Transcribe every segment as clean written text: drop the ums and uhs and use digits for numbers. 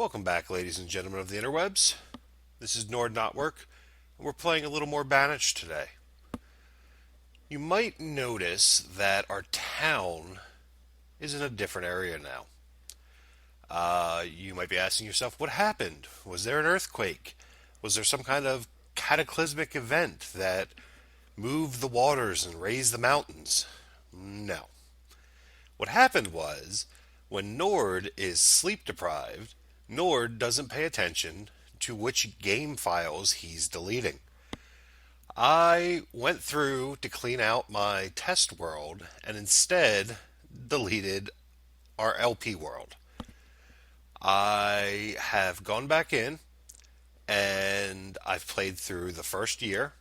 Welcome back, ladies and gentlemen of the interwebs. This is Nord Notwork, and we're playing a little more Banished today. You might notice that our town is in a different area now. You might be asking yourself, what happened? Was there an earthquake? Was there some kind of cataclysmic event that moved the waters and raised the mountains? No. What happened was, when Nord is sleep deprived, Nord doesn't pay attention to which game files he's deleting. I went through to clean out my test world and instead deleted our LP world. I have gone back in and I've played through the first year.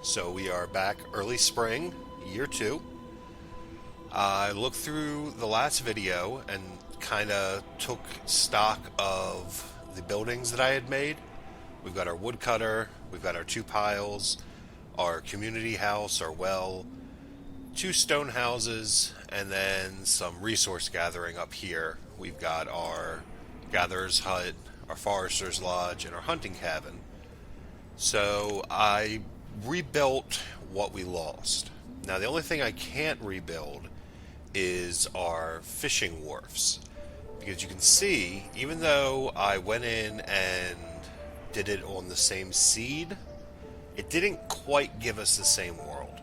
So we are back early spring, year 2. I looked through the last video and kind of took stock of the buildings that I had made. We've got our woodcutter, we've got our 2 piles, our community house, our well, 2 stone houses, and then some resource gathering up here. We've got our gatherer's hut, our forester's lodge, and our hunting cabin. So I rebuilt what we lost. Now the only thing I can't rebuild is our fishing wharfs. Because you can see, even though I went in and did it on the same seed, it didn't quite give us the same world.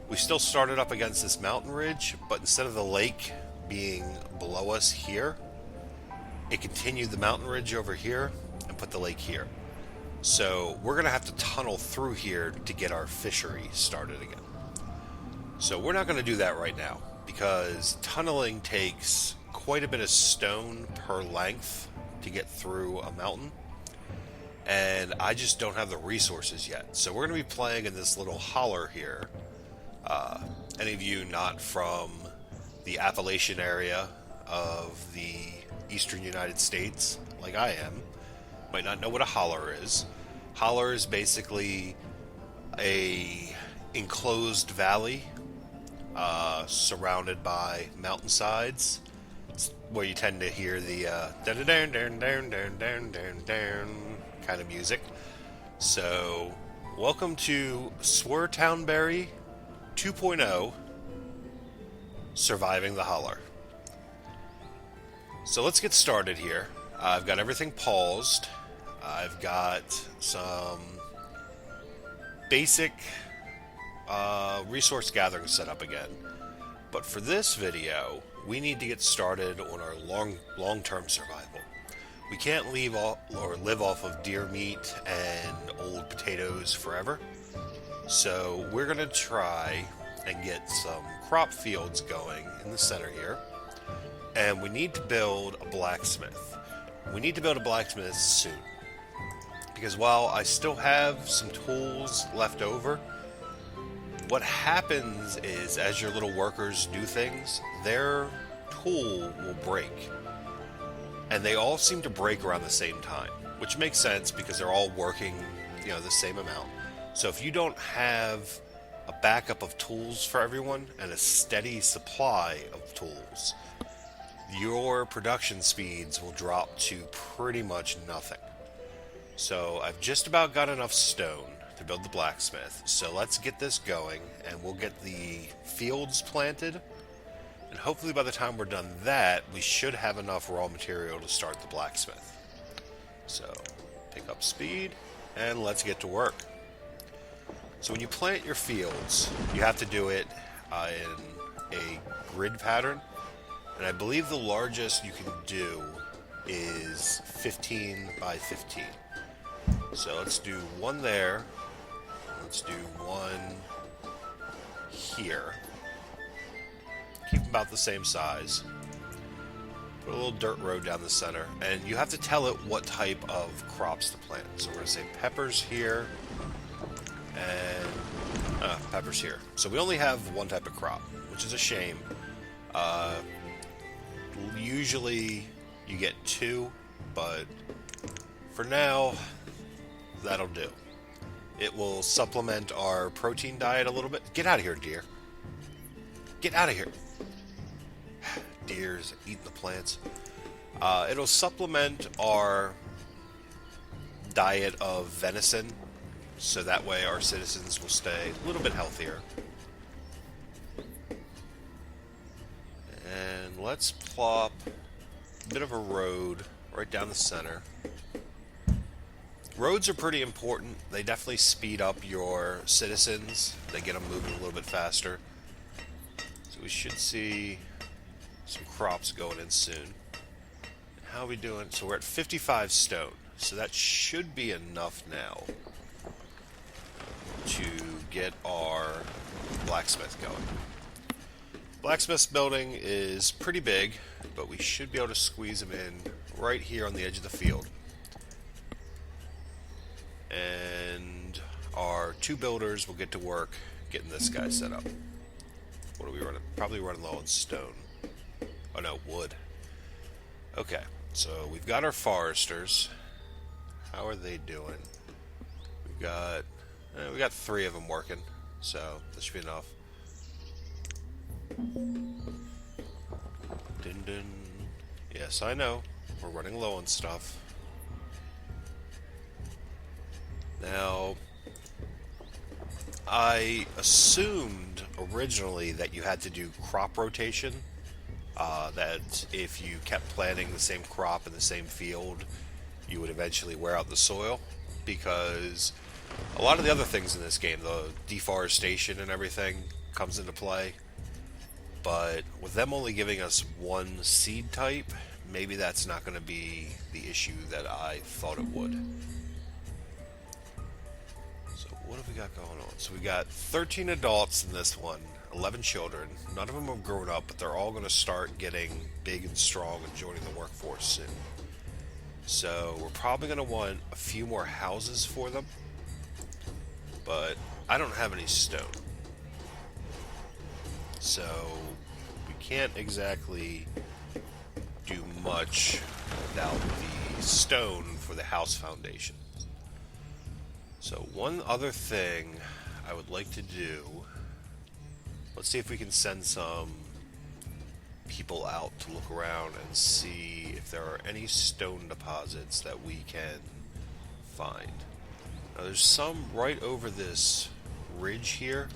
We still started up against this mountain ridge, but instead of the lake being below us here, it continued the mountain ridge over here and put the lake here. So we're going to have to tunnel through here to get our fishery started again. So we're not going to do that right now, because tunneling takes quite a bit of stone per length to get through a mountain, and I just don't have the resources yet. So we're going to be playing in this little holler here. Any of you not from the Appalachian area of the eastern United States, like I am, might not know what a holler is. Holler is basically a enclosed valley surrounded by mountainsides. It's where you tend to hear the kind of music. So, welcome to Swertownberry 2.0, Surviving the Holler. So let's get started here. I've got everything paused. I've got some basic resource gathering set up again. But for this video, we need to get started on our long-term survival. We can't live off of deer meat and old potatoes forever. So we're going to try and get some crop fields going in the center here. And we need to build a blacksmith. We need to build a blacksmith soon. Because while I still have some tools left over, what happens is, as your little workers do things, their tool will break. And they all seem to break around the same time, which makes sense because they're all working, the same amount. So if you don't have a backup of tools for everyone and a steady supply of tools, your production speeds will drop to pretty much nothing. So I've just about got enough stone to build the blacksmith. So let's get this going, and we'll get the fields planted. And hopefully by the time we're done that, we should have enough raw material to start the blacksmith. So pick up speed, and let's get to work. So when you plant your fields, you have to do it in a grid pattern. And I believe the largest you can do is 15 by 15. So let's do one there. Let's do one here. Keep them about the same size. Put a little dirt road down the center. And you have to tell it what type of crops to plant. So we're going to say peppers here. And peppers here. So we only have one type of crop, which is a shame. Usually you get 2, but for now, that'll do. It will supplement our protein diet a little bit. Get out of here, deer. Get out of here. Deer's eating the plants. It'll supplement our diet of venison, so that way our citizens will stay a little bit healthier. And let's plop a bit of a road right down the center. Roads are pretty important. They definitely speed up your citizens. They get them moving a little bit faster. So we should see some crops going in soon. How are we doing? So we're at 55 stone. So that should be enough now to get our blacksmith going. Blacksmith's building is pretty big, but we should be able to squeeze them in right here on the edge of the field. And our 2 builders will get to work getting this guy set up. What are we running? Probably running low on stone. Oh no, wood. Okay, so we've got our foresters. How are they doing? We got 3 of them working, so this should be enough. Dun dun. Yes, I know. We're running low on stuff. Now, I assumed originally that you had to do crop rotation. That if you kept planting the same crop in the same field, you would eventually wear out the soil. Because a lot of the other things in this game, the deforestation and everything, comes into play. But with them only giving us 1 seed type, maybe that's not going to be the issue that I thought it would. So what have we got going on? So we got 13 adults in this one, 11 children. None of them have grown up, but they're all going to start getting big and strong and joining the workforce soon. So we're probably going to want a few more houses for them. But I don't have any stone. So we can't exactly do much without the stone for the house foundation. So one other thing I would like to do, let's see if we can send some people out to look around and see if there are any stone deposits that we can find. Now there's some right over this ridge here,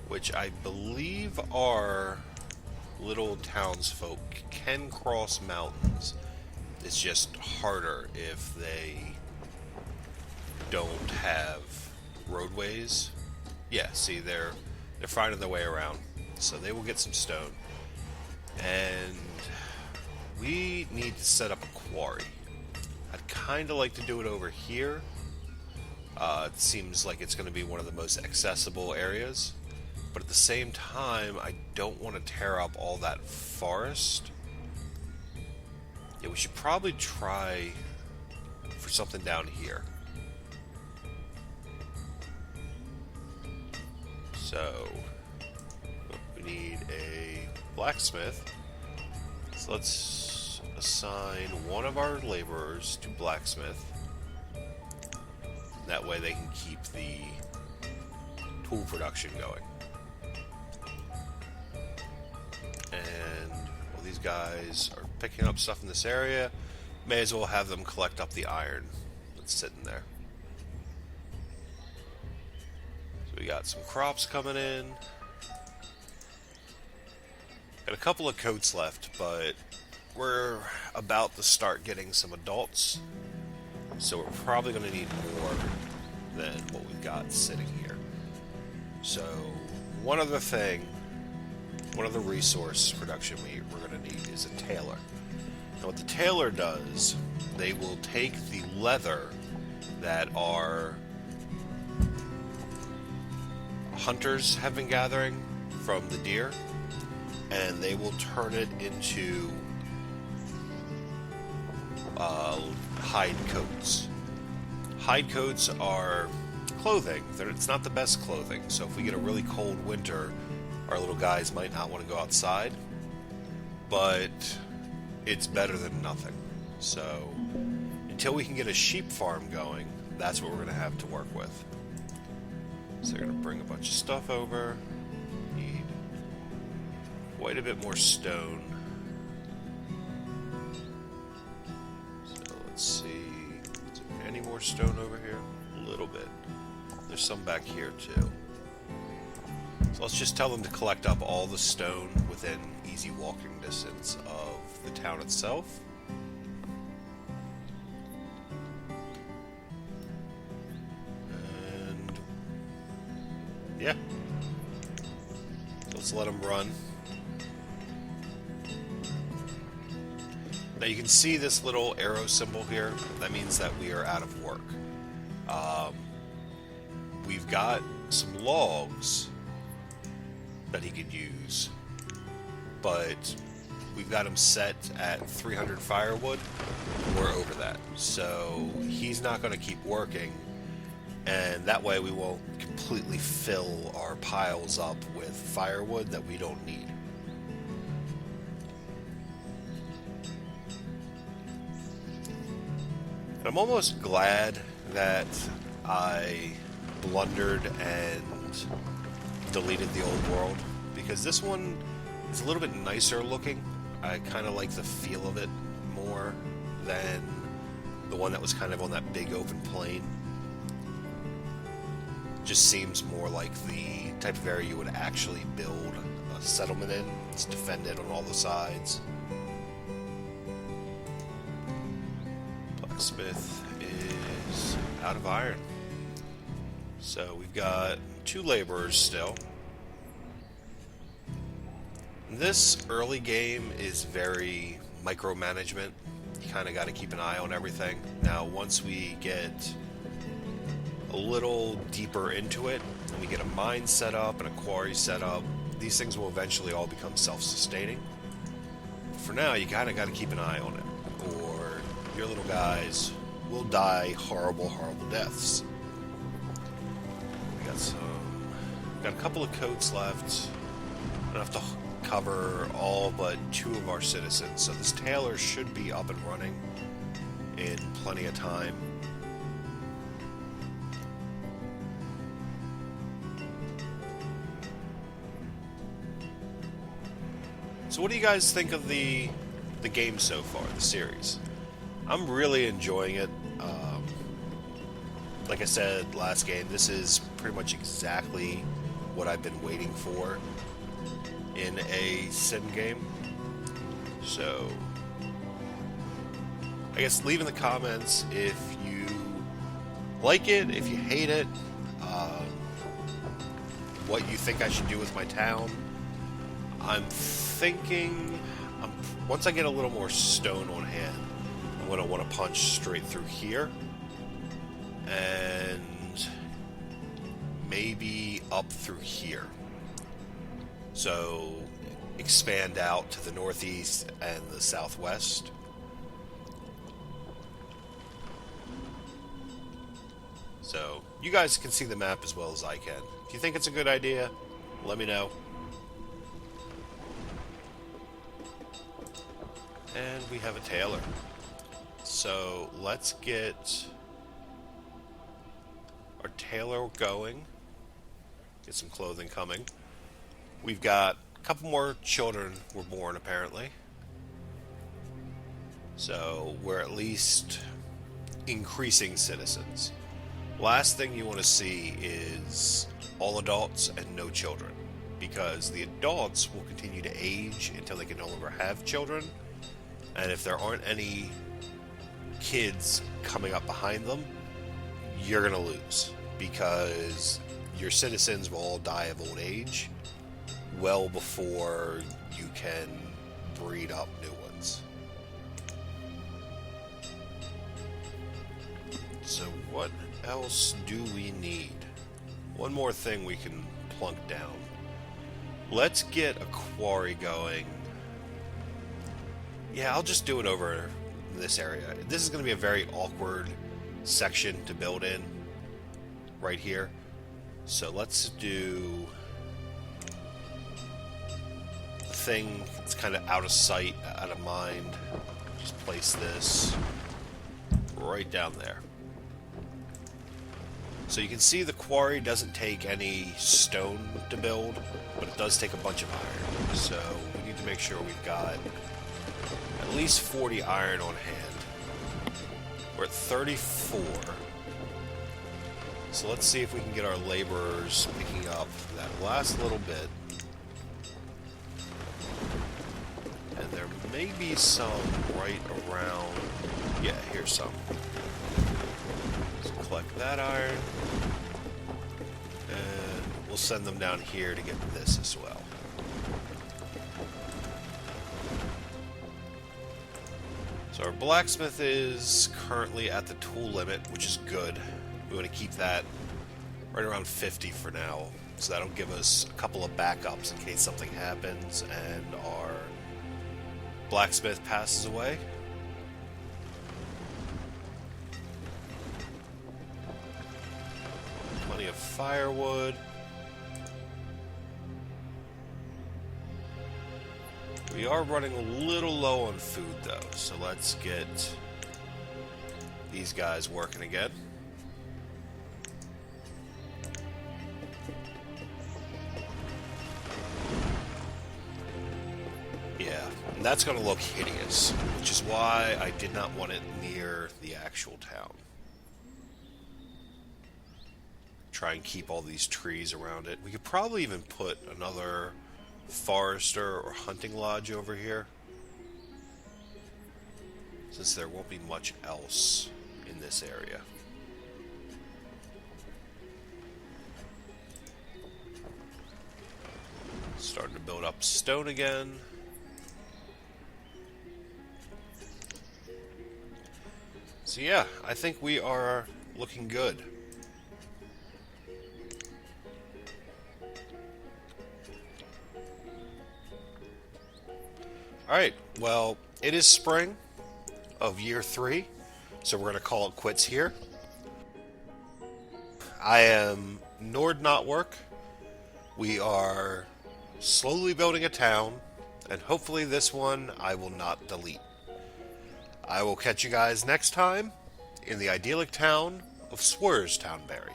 which I believe our little townsfolk can cross mountains. It's just harder if they don't have roadways. Yeah, see, they're finding their way around, so they will get some stone. And we need to set up a quarry. I'd kind of like to do it over here. It seems like it's going to be one of the most accessible areas. But at the same time, I don't want to tear up all that forest. Yeah, we should probably try for something down here. So, we need a blacksmith. So let's assign one of our laborers to blacksmith. That way they can keep the tool production going. And while these guys are picking up stuff in this area, may as well have them collect up the iron that's sitting there. So we got some crops coming in. Got a couple of coats left, but we're about to start getting some adults. So we're probably going to need more than what we've got sitting here. So one other thing, one other resource production we're going to need is a tailor. Now what the tailor does, they will take the leather that our hunters have been gathering from the deer, and they will turn it into hide coats. Hide coats are clothing. It's not the best clothing, so if we get a really cold winter, our little guys might not want to go outside, but it's better than nothing. So until we can get a sheep farm going, that's what we're going to have to work with. So they're going to bring a bunch of stuff over. Need quite a bit more stone. more stone over here? A little bit. There's some back here too. So let's just tell them to collect up all the stone within easy walking distance of the town itself. And yeah. So let's let them run. Now you can see this little arrow symbol here. That means that we are out of work. We've got some logs that he could use, but we've got him set at 300 firewood. We're over that, so he's not going to keep working, and that way we won't completely fill our piles up with firewood that we don't need. And I'm almost glad that I blundered and deleted the old world, because this one is a little bit nicer looking. I kind of like the feel of it more than the one that was kind of on that big open plain. Just seems more like the type of area you would actually build a settlement in. It's defended on all the sides. Blacksmith is out of iron. So we've got 2 laborers still. This early game is very micromanagement. You kind of got to keep an eye on everything. Now once we get a little deeper into it, and we get a mine set up and a quarry set up, these things will eventually all become self-sustaining. For now, you kind of got to keep an eye on it, or your little guys will die horrible, horrible deaths. Got a couple of coats left. I don't have to cover all but 2 of our citizens, so this tailor should be up and running in plenty of time. So what do you guys think of the game so far, the series? I'm really enjoying it. Like I said last game, this is pretty much exactly what I've been waiting for in a sim game. So I guess leave in the comments if you like it, if you hate it, what you think I should do with my town. I'm thinking, once I get a little more stone on hand, I'm going to want to punch straight through here and maybe up through here. So expand out to the northeast and the southwest. So you guys can see the map as well as I can. If you think it's a good idea, let me know. And we have a tailor. So let's get our tailor going. Get some clothing coming. We've got a couple more children were born, apparently. So we're at least increasing citizens. Last thing you want to see is all adults and no children, because the adults will continue to age until they can no longer have children, and if there aren't any kids coming up behind them, you're going to lose, because your citizens will all die of old age well before you can breed up new ones. So what else do we need? One more thing we can plunk down. Let's get a quarry going. Yeah, I'll just do it over in this area. This is going to be a very awkward section to build in right here. So let's do a thing that's kind of out of sight, out of mind. Just place this right down there. So you can see the quarry doesn't take any stone to build, but it does take a bunch of iron. So we need to make sure we've got at least 40 iron on hand. We're at 34. So let's see if we can get our laborers picking up that last little bit. And there may be some right around... Yeah, here's some. Let's collect that iron. And we'll send them down here to get this as well. So our blacksmith is currently at the tool limit, which is good. We want to keep that right around 50 for now, so that'll give us a couple of backups in case something happens and our blacksmith passes away. Plenty of firewood. We are running a little low on food though, so let's get these guys working again. Yeah, and that's going to look hideous, which is why I did not want it near the actual town. Try and keep all these trees around it. We could probably even put another forester or hunting lodge over here, since there won't be much else in this area. Starting to build up stone again. So yeah, I think we are looking good. Alright, well, it is spring of year 3, so we're going to call it quits here. I am Nord Not Work. We are slowly building a town, and hopefully this one I will not delete. I will catch you guys next time in the idyllic town of Swerstownberry.